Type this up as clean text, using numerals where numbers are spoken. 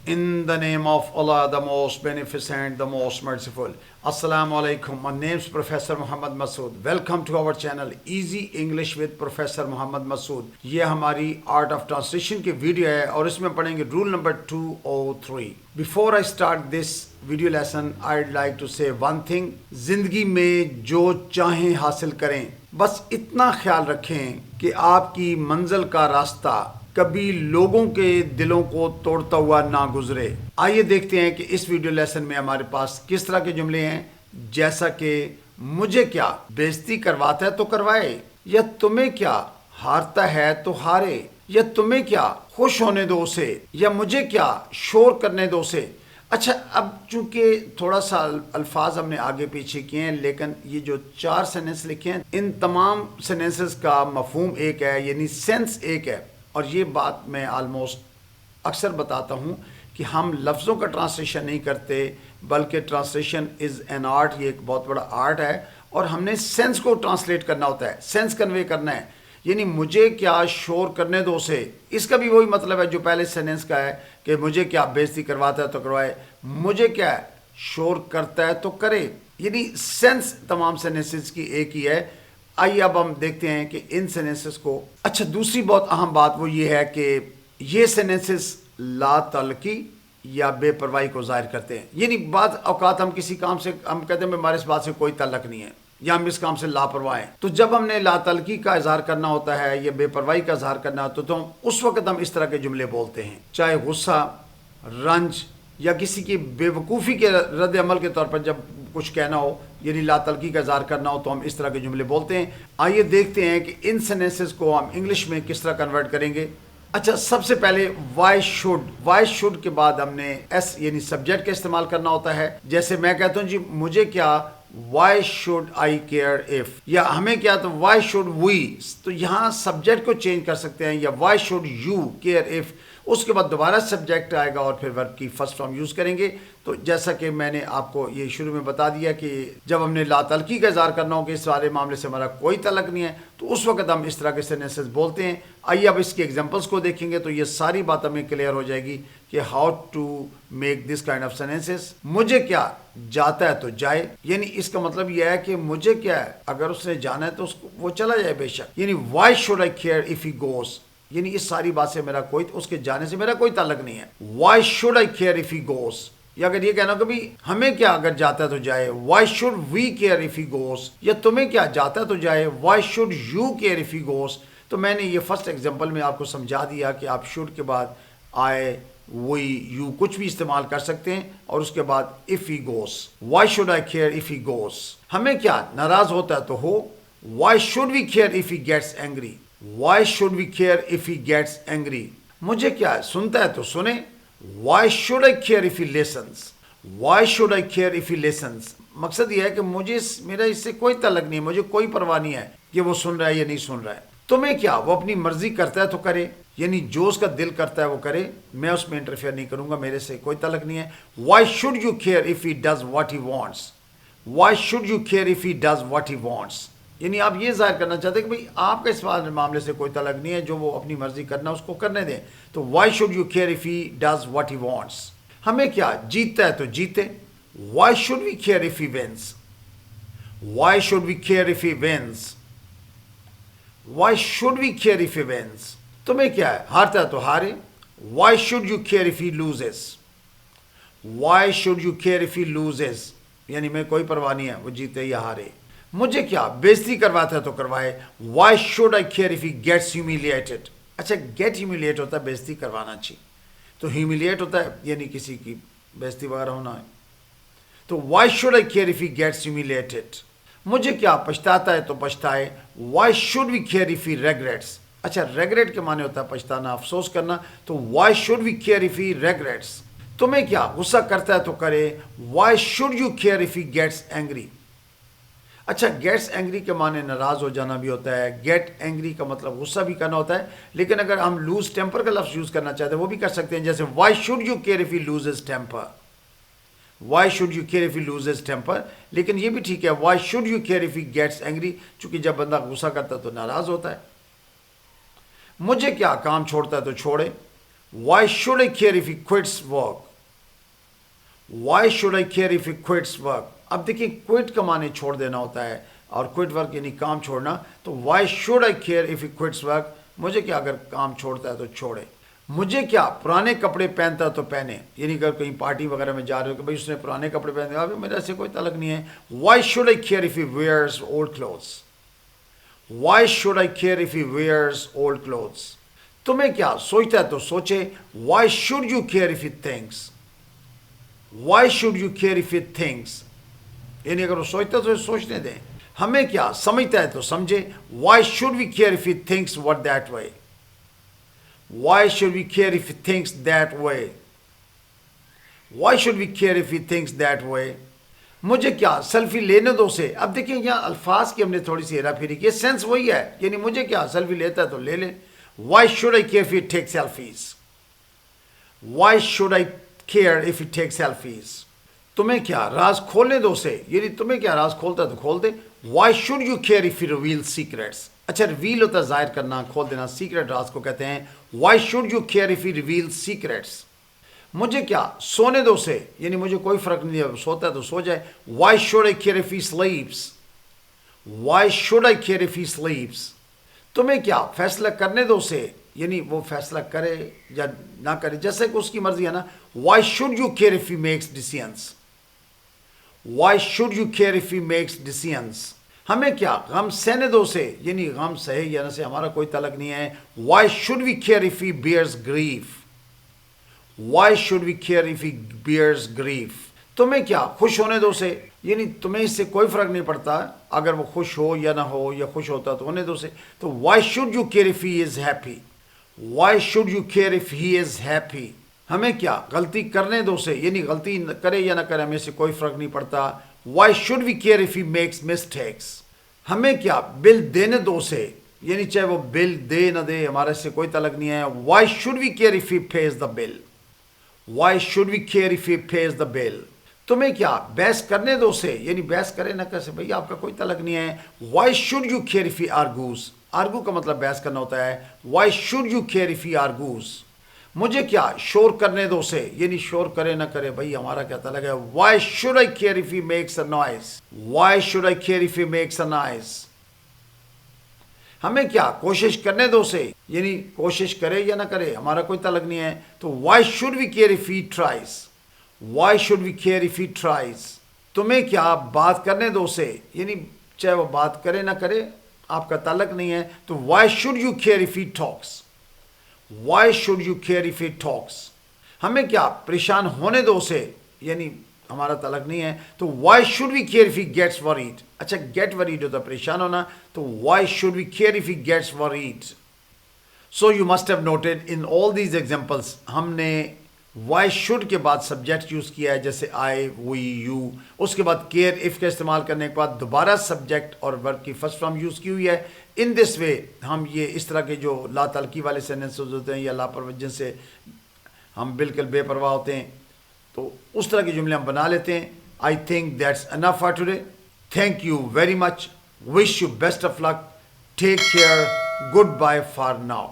In the name of Allah, the most beneficent, the most merciful. Assalamu alaikum. My name is Professor Muhammad Masood. Welcome to our channel Easy English with Professor Muhammad Masood. یہ ہماری Art of Translation کی video ہے اور اس میں پڑھیں گے roll number 203. Before I start this video lesson, I'd like to say one thing. زندگی میں جو چاہیں حاصل کریں. بس اتنا خیال رکھیں کہ آپ کی منزل کا راستہ کبھی لوگوں کے دلوں کو توڑتا ہوا نہ گزرے. آئیے دیکھتے ہیں کہ اس ویڈیو لیسن میں ہمارے پاس کس طرح کے جملے ہیں، جیسا کہ مجھے کیا بےزتی کرواتا ہے تو کروائے، یا تمہیں کیا ہارتا ہے تو ہارے، یا تمہیں کیا خوش ہونے دو اسے، یا مجھے کیا شور کرنے دو اسے. اچھا، اب چونکہ تھوڑا سا الفاظ ہم نے آگے پیچھے کیے ہیں، لیکن یہ جو 4 سینٹنس لکھے ہیں ان تمام سینٹنسز کا مفہوم ایک ہے، یعنی سینس ایک ہے. اور یہ بات میں آلموسٹ اکثر بتاتا ہوں کہ ہم لفظوں کا ٹرانسلیشن نہیں کرتے، بلکہ ٹرانسلیشن از این آرٹ. یہ ایک بہت بڑا آرٹ ہے اور ہم نے سینس کو ٹرانسلیٹ کرنا ہوتا ہے، سینس کنوے کرنا ہے. یعنی مجھے کیا شور کرنے دو اسے، اس کا بھی وہی مطلب ہے جو پہلے سینٹنس کا ہے کہ مجھے کیا بےزتی کرواتا ہے تو کروائے، مجھے کیا شور کرتا ہے تو کرے. یعنی سینس تمام سینٹنسز کی ایک ہی ہے. آئیے اب ہم دیکھتے ہیں کہ ان سینٹنسز کو. اچھا، دوسری بہت اہم بات وہ یہ ہے کہ یہ سینٹنسز لا تعلقی یا بے پرواہی کو ظاہر کرتے ہیں. یعنی بعض اوقات ہم کسی کام سے ہم کہتے ہیں ہمارے اس بات سے کوئی تعلق نہیں ہے، یا ہم اس کام سے لاپرواہ ہیں. تو جب ہم نے لا تعلقی کا اظہار کرنا ہوتا ہے یا بے پرواہی کا اظہار کرنا ہوتا ہے تو اس وقت ہم اس طرح کے جملے بولتے ہیں، چاہے غصہ، رنج یا کسی کی بے وقوفی کے رد عمل کے طور پر جب کچھ کہنا ہو، یعنی لا تعلقی کا اظہار کرنا ہو تو ہم اس طرح کے جملے بولتے ہیں. آئیے دیکھتے ہیں کہ ان سینٹنسز کو ہم انگلش میں کس طرح کنورٹ کریں گے. اچھا، سب سے پہلے وائی شوڈ کے بعد ہم نے ایس یعنی سبجیکٹ کا استعمال کرنا ہوتا ہے. جیسے میں کہتا ہوں جی مجھے کیا Y should I care if, یا ہمیں کیا تو وائی شوڈ وی. تو یہاں سبجیکٹ کو چینج کر سکتے ہیں، یا why should you care if. اس کے بعد دوبارہ سبجیکٹ آئے گا اور پھر ورب کی فرسٹ فارم یوز کریں گے. تو جیسا کہ میں نے آپ کو یہ شروع میں بتا دیا کہ جب ہم نے لا تعلقی کا اظہار کرنا ہو کہ اس سارے معاملے سے ہمارا کوئی تعلق نہیں ہے تو اس وقت ہم اس طرح کے سینٹنسز بولتے ہیں. آئیے اب اس کے ایگزامپلس کو دیکھیں گے تو یہ ساری بات ہمیں کلیئر ہو جائے گی کہ how to make this kind of sentences. مجھے کیا جاتا ہے تو جائے، یعنی اس کا مطلب یہ ہے کہ مجھے کیا ہے اگر اس نے جانا ہے تو اس کو وہ چلا جائے بے شک. یعنی Y should I care if he goes, یعنی اس ساری بات سے میرا کوئی اس کے جانے سے میرا کوئی تعلق نہیں ہے. Y should I care if he goes, یا اگر یہ کہنا کہ بھی ہمیں کیا اگر جاتا ہے تو جائے، why should we care if he goes, یا تمہیں کیا جاتا ہے تو جائے، why should you care if he goes. تو میں نے یہ فرسٹ ایگزامپل میں آپ کو سمجھا دیا کہ آپ شوڈ کے بعد آئے وی یو کچھ بھی استعمال کر سکتے ہیں اور اس کے بعد if he goes. Why should I care if he goes, ہمیں کیا ناراض ہوتا ہے تو ہو. Why should we care if he gets angry, why should we care if he gets angry. مجھے کیا سنتا ہے تو سنے. Why should I care if he listens, why should I care if he listens. مقصد یہ ہے کہ مجھے میرا اس سے کوئی تعلق نہیں ہے، مجھے کوئی پرواہ نہیں ہے کہ وہ سن رہا ہے یا نہیں سن رہا ہے. تمہیں کیا وہ اپنی مرضی کرتا ہے تو کرے، یعنی جو اس کا دل کرتا ہے وہ کرے، میں اس میں انٹرفیئر نہیں کروں گا، میرے سے کوئی تعلق نہیں ہے. Y should you care if he does what he wants, Y should you care if he does what he wants. یعنی آپ یہ ظاہر کرنا چاہتے ہیں کہ بھئی آپ کا اس معاملے سے کوئی تعلق نہیں ہے، جو وہ اپنی مرضی کرنا اس کو کرنے دیں. تو why should you care if he does what he wants. ہمیں کیا جیتتا ہے تو جیتے، why should we care if he wins, why should we care if he wins, why should we care if he wins. تمہیں کیا ہے ہارتا ہے تو ہارے، why should you care if he loses, why should you care if he loses. یعنی میں کوئی پرواہ نہیں ہے وہ جیتے یا ہارے. مجھے کیا بےزتی کرواتا ہے تو کروائے، why should I care if he gets humiliated. اچھا، گیٹ ہیومیلیٹ ہوتا ہے بےزتی کروانا چاہیے، تو ہیومیلیٹ ہوتا ہے یعنی کسی کی بےزتی وغیرہ ہونا ہے. تو why should I care if he gets humiliated. مجھے کیا پچھتاتا ہے تو پچھتائے، why should we care if he regrets. اچھا، ریگریٹ کے معنی ہوتا ہے پچھتانا، افسوس کرنا، تو why should we care if he regrets. تمہیں کیا غصہ کرتا ہے تو کرے، why should you care if he gets angry. اچھا، گیٹس اینگری کے معنی ناراض ہو جانا بھی ہوتا ہے، گیٹ اینگری کا مطلب غصہ بھی کرنا ہوتا ہے. لیکن اگر ہم لوز ٹیمپر کا لفظ یوز کرنا چاہتے ہیں وہ بھی کر سکتے ہیں، جیسے Y should you care if he loses temper, Y should you care if he loses temper. لیکن یہ بھی ٹھیک ہے، Y should you care if he gets angry, چونکہ جب بندہ غصہ کرتا ہے تو ناراض ہوتا ہے. مجھے کیا کام چھوڑتا ہے تو چھوڑے، Why should I care if he quits work? Why should I care if he quits work? اب دیکھیں quit کا معنی چھوڑ دینا ہوتا ہے اور quit work یعنی کام چھوڑنا. تو why should I care if he quits work? مجھے کیا اگر کام چھوڑتا ہے تو چھوڑے. مجھے کیا پرانے کپڑے پہنتا تو پہنے, یعنی اگر کہیں پارٹی وغیرہ میں جا رہے ہو کہ بھائی اس نے پرانے کپڑے پہنے, ابھی میرے سے کوئی تعلق نہیں ہے. Why should I care if he wears old clothes? Why should I care if he wears old clothes? تمہیں کیا سوچتا ہے تو سوچے. Why should you care if he thinks? Why should you care if he thinks? یعنی اگر وہ سوچتا ہے تو سوچنے دیں. ہمیں کیا سمجھتا ہے تو سمجھے. Why should we care if he thinks what that way? Why should we care if he thinks that way? Why should we care if he thinks that way? مجھے کیا سیلفی لینے دو سے. اب دیکھیں یہاں الفاظ کی ہم نے تھوڑی سی ہیرا پھیری کی, سینس وہی ہے, یعنی مجھے کیا سیلفی لیتا ہے تو لے لے. Why should I care if he takes selfies? Why should I care if he takes selfies? تمہیں کیا راز کھولنے دو سے, یعنی تمہیں کیا راز کھولتا ہے تو کھول دے. Why should you care if he reveals secrets? اچھا ریویل ہوتا ہے ظاہر کرنا, کھول دینا. سیکرٹ راز کو کہتے ہیں. Why should you care if he reveals secrets? مجھے کیا سونے دو سے, یعنی مجھے کوئی فرق نہیں ہے, سوتا ہے تو سو جائے. Why should I care if he sleeps? Why should I care if he sleeps? تمہیں کیا فیصلہ کرنے دو سے, یعنی وہ فیصلہ کرے یا نہ کرے جیسے کہ اس کی مرضی ہے نا. Why should you care if he makes decisions? Why should you care if he makes decisions? ہمیں کیا غم سہنے دو سے, یعنی غم سہے یا نہ سے ہمارا کوئی تعلق نہیں ہے. Why should we care if he bears grief? Why should we care if he bears grief? تمہیں کیا خوش ہونے دو سے, یعنی تمہیں اس سے کوئی فرق نہیں پڑتا اگر وہ خوش ہو یا نہ ہو, یا خوش ہوتا تو ہونے دو سے. تو why should you care if he is happy? Why should you care if he is happy? ہمیں کیا غلطی کرنے دو سے, یعنی غلطی کرے یا نہ کرے ہمیں سے کوئی فرق نہیں پڑتا. Why should we care if he makes mistakes? ہمیں کیا بل دینے دو سے, یعنی چاہے وہ بل دے نہ دے ہمارے سے کوئی تعلق نہیں ہے. Why should we care if he pays the bill? Why should we care if he pays the bill? تمہیں کیا بحث کرنے دو سے, یعنی بحث کرے نہ کرے بھئی آپ کا کوئی تعلق نہیں ہے. Why should you care if he argues? argue کا مطلب بحث کرنا ہوتا ہے. Why should you care if he argues? مجھے کیا شور کرنے دو سے, یعنی شور کرے نہ کرے بھئی ہمارا کیا تعلق ہے. Why should I care if he makes a noise? Why should I care if he makes a noise? ہمیں کیا کوشش کرنے دو سے, یعنی کوشش کرے یا نہ کرے ہمارا کوئی تعلق نہیں ہے. تو why should we care if he tries? Why should we care if he tries? تمہیں کیا بات کرنے دو سے, یعنی چاہے وہ بات کرے نہ کرے آپ کا تعلق نہیں ہے. تو why should you care if he talks? Why should you care if he talks? ہمیں کیا پریشان ہونے دو سے, یعنی ہمارا تعلق نہیں ہے. تو why should we care if he gets worried? اچھا get worried ہوتا پریشان ہونا. تو why should we care if he gets worried? So you must have noted in all these examples ہم نے why should کے بعد سبجیکٹ یوز کیا ہے, جیسے I, we, you. اس کے بعد care if کا استعمال کرنے کے بعد دوبارہ سبجیکٹ اور ورب کی فرسٹ فارم یوز کی ہوئی ہے. ان دس وے ہم یہ اس طرح کے جو لا تعلقی والے سینٹنسز ہوتے ہیں یا لاپرواہ جن سے ہم بالکل بے پرواہ ہوتے ہیں, تو اس طرح کے جملے ہم بنا لیتے ہیں. I think that's enough for today. Thank you very much. Wish you best of luck. Take care. Goodbye for now.